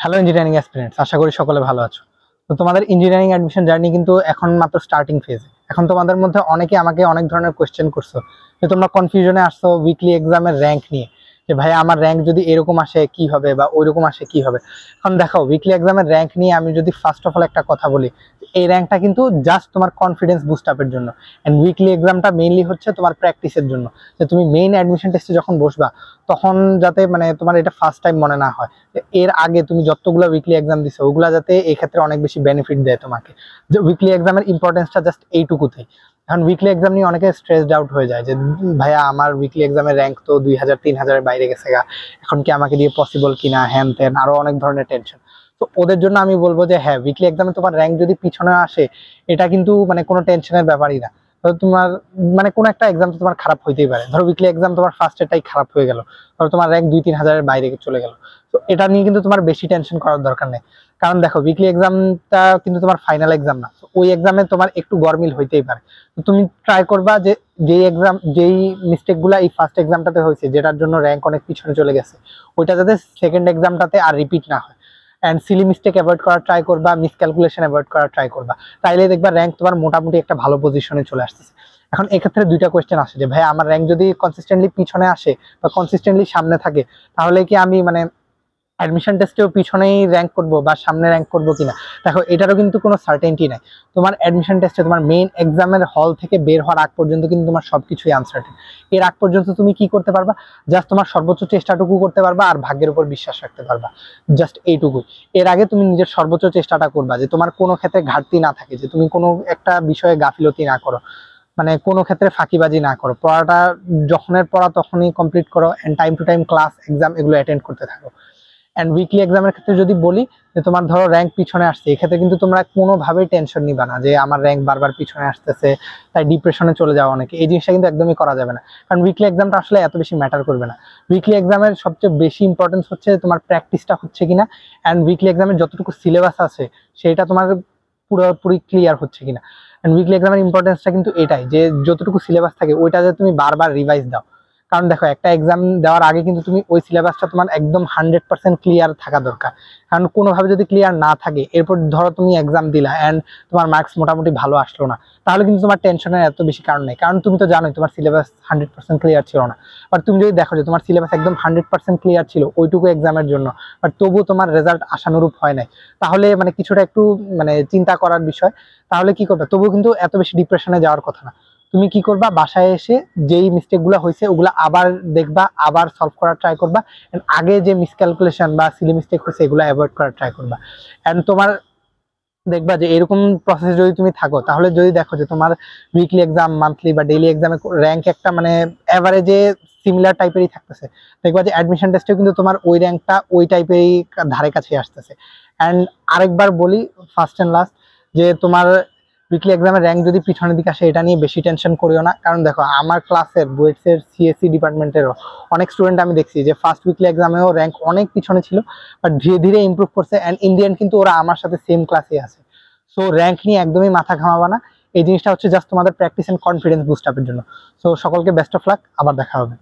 Hello engineering aspirants, আশা করি সকলে ভালো আছো। তো তোমাদের ইঞ্জিনিয়ারিং অ্যাডমিশন জার্নি কিন্তু এখন মাত্র স্টার্টিং ফেজে। এখন তোমাদের মধ্যে অনেকে আমাকে অনেক ধরনের কোয়েশ্চেন করছো যে তোমরা কনফিউশনে আসছো উইকলি এক্সামের র্যাঙ্ক নিয়ে, যে ভাই আমার র্যাঙ্ক যদি এরকম আসে কি হবে বা ওইরকম আসে কি হবে। এখন দেখো, উইকলি এক্সামের র্যাঙ্ক নিয়ে আমি যদি ফার্স্ট অফ অল একটা কথা বলি, এই র্যাঙ্কটা কিন্তু জাস্ট তোমার কনফিডেন্স বুস্ট আপের জন্য। অ্যান্ড উইকলি এক্সামটা মেইনলি হচ্ছে তোমার প্র্যাকটিসের জন্য, যে তুমি মেইন অ্যাডমিশন টেস্টে যখন বসবা তখন যাতে মানে তোমার এটা ফার্স্ট টাইম মনে না হয়। এর আগে তুমি যতগুলো উইকলি এক্সাম দিছো ওগুলা যাতে এই ক্ষেত্রে অনেক বেশি বেনিফিট দেয় তোমাকে। যে উইকলি এক্সামের ইম্পর্টেন্সটা জাস্ট এইটুকুতেই। এখন উইকলি এক্সাম নিয়ে অনেকে স্ট্রেসড আউট হয়ে যায় যে ভাইয়া আমার উইকলি এক্সামের র্যাঙ্ক তো 2000-3000-এর বাইরে গেছে গা, এখন কি আমাকে দিয়ে পসিবল কিনা, হ্যান ত্যান আরো অনেক ধরনের টেনশন। তো ওদের জন্য আমি বলবো যে হ্যাঁ, উইকলি এক্সামে তোমার র্যাঙ্ক যদি পিছনে আসে এটা কিন্তু মানে কোনো টেনশনের ব্যাপারই না। ধরো তোমার মানে কোনো একটা এক্সাম তো তোমার খারাপ হইতেই পারে, ধরো উইকলি এক্সাম তোমার ফার্স্ট এটাই খারাপ হয়ে গেল, ধরো তোমার র্যাঙ্ক 2-3000-এর বাইরে চলে গেল। তো এটা নিয়ে কিন্তু তোমার বেশি টেনশন করার দরকার নেই, কারণ দেখো উইকলি এক্সামটা কিন্তু তোমার ফাইনাল এক্সাম না। তো ওই এক্সামে তোমার একটু গরমিল হইতেই পারে। তো তুমি ট্রাই করবা যে যেই মিস্টেক গুলা এই ফার্স্ট এক্সামটাতে হয়েছে, যেটার জন্য র্যাঙ্ক অনেক পিছনে চলে গেছে, ওইটা যাতে সেকেন্ড এক্সামটাতে আর রিপিট না হয়। অ্যান্ড সিলি মিস্টেক অ্যাভয়েড করার ট্রাই করবা, মিসক্যালকুলেশন অ্যাভয়েড করার ট্রাই করবা। তাইলে দেখবা র্যাঙ্ক তোমার মোটামুটি একটা ভালো পজিশনে চলে আসতেছে। এখন এক্ষেত্রে দুইটা কোয়েশ্চেন আসে যে ভাই আমার র্যাঙ্ক যদি কনসিস্টেন্টলি পিছনে আসে বা কনসিস্টেন্টলি সামনে থাকে, তাহলে কি আমি মানে অ্যাডমিশন টেস্টেও পিছনেই র্যাঙ্ক করব বা সামনে র্যাঙ্ক করব কিনা। দেখো এটারও কিন্তু কোনো সার্টেনটি নাই। তোমার অ্যাডমিশন টেস্টে তোমার মেইন এক্সামের হল থেকে বের হওয়ার আগ পর্যন্ত কিন্তু তোমার সবকিছুই আনসার্টেন। এর আগ পর্যন্ত তুমি কি করতে পারবা? জাস্ট তোমার সর্বোচ্চ চেষ্টাটুকু করতে পারবা আর ভাগ্যের উপর বিশ্বাস রাখতে পারবা, জাস্ট এইটুকুই। এর আগে তুমি নিজের সর্বোচ্চ চেষ্টাটা করবা যে তোমার কোনো ক্ষেত্রে ঘাটতি না থাকে, যে তুমি কোনো একটা বিষয়ে গাফিলতি না করো, মানে কোনো ক্ষেত্রে ফাঁকিবাজি না করো। পড়াটা যখনের পড়া তখনই কমপ্লিট করো, and time to time class exam এগুলো অ্যাটেন্ড করতে থাকো। অ্যান্ড উইকলি এক্সামের ক্ষেত্রে যদি বলি যে তোমার ধরো র্যাঙ্ক পিছনে আসছে, এক্ষেত্রে কিন্তু তোমরা কোনোভাবেই টেনশন নিবা না যে আমার র্যাঙ্ক বারবার পিছনে আসতেছে তাই ডিপ্রেশনে চলে যাওয়া। অনেকে এই জিনিসটা কিন্তু একদমই করা যাবে না, কারণ উইকলি এক্সামটা আসলে এত বেশি ম্যাটার করবে না। উইকলি এক্সামের সবচেয়ে বেশি ইম্পর্টেন্স হচ্ছে তোমার প্র্যাকটিসটা হচ্ছে কিনা, অ্যান্ড উইকলি এক্সামের যতটুকু সিলেবাস আছে সেটা তোমার পুরোপুরি ক্লিয়ার হচ্ছে কিনা। অ্যান্ড উইকলি এক্সামের ইম্পর্টেন্সটা কিন্তু এটাই যে যতটুকু সিলেবাস থাকে ওইটা যে তুমি বারবার রিভাইজ দাও। কারণ দেখো একটা এক্সাম দেওয়ার আগে কিন্তু তুমি ওই সিলেবাসটা তোমার একদম 100% ক্লিয়ার থাকা দরকার। কারণ কোনোভাবে যদি ক্লিয়ার না থাকে, এরপর ধরো তুমি এক্সাম দিলা অ্যান্ড তোমার মার্কস মোটামুটি ভালো আসলো না, তাহলে কিন্তু তোমার টেনশনের এত বেশি কারণ নেই, কারণ তুমি তো জানোই তোমার সিলেবাস 100% ক্লিয়ার ছিল না। বাট তুমি যদি দেখো যে তোমার সিলেবাস একদম 100% ক্লিয়ার ছিল ওইটুকু এক্সামের জন্য, বাট তবুও তোমার রেজাল্ট আশানুরূপ হয় নাই, তাহলে মানে কিছুটা একটু মানে চিন্তা করার বিষয়। তাহলে কি করবে? তবুও কিন্তু এত বেশি ডিপ্রেশনে যাওয়ার কথা না। তুমি কি করবা, বাসায় এসে যেই মিস্টেক গুলো হয়েছে ওগুলো আবার দেখবা, আবার সলভ করার ট্রাই করবা, আগে যে মিসক্যালকুলেশন বা সিলি মিস্টেক হয়েছে এগুলো অ্যাভয়েড করার ট্রাই করবা। এন্ড তোমার দেখবা যে এরকম প্রসেস যদি তুমি থাকো, তাহলে যদি দেখো যে তোমার উইকলি এক্সাম, মান্থলি বা ডেইলি এক্সামে র্যাঙ্ক একটা মানে এভারেজে সিমিলার টাইপেরই থাকতেছে, দেখবা যে অ্যাডমিশন টেস্টেও কিন্তু তোমার ওই র্যাঙ্কটা ওই টাইপেরই ধারে কাছে আসতেছে। অ্যান্ড আরেকবার বলি ফার্স্ট অ্যান্ড লাস্ট, যে তোমার উইকলি এক্সামের র্যাঙ্ক যদি পিছনের দিকে আসে এটা নিয়ে বেশি টেনশন করিও না। কারণ দেখো আমার ক্লাসের বুয়েটসের সিএসসি ডিপার্টমেন্টেরও অনেক স্টুডেন্ট আমি দেখছি যে ফার্স্ট উইকলি এক্সামেও র্যাঙ্ক অনেক পিছনে ছিল, বাট ধীরে ধীরে ইমপ্রুভ করছে, অ্যান্ড ইন দি এন্ড কিন্তু ওরা আমার সাথে সেম ক্লাসে আছে। সো র্যাঙ্ক নিয়ে একদমই মাথা ঘামাবা না, এই জিনিসটা হচ্ছে জাস্ট তোমাদের প্র্যাকটিস এন্ড কনফিডেন্স বুস্ট আপের জন্য। সো সকলকে বেস্ট অফ লাক, আবার দেখা হবে।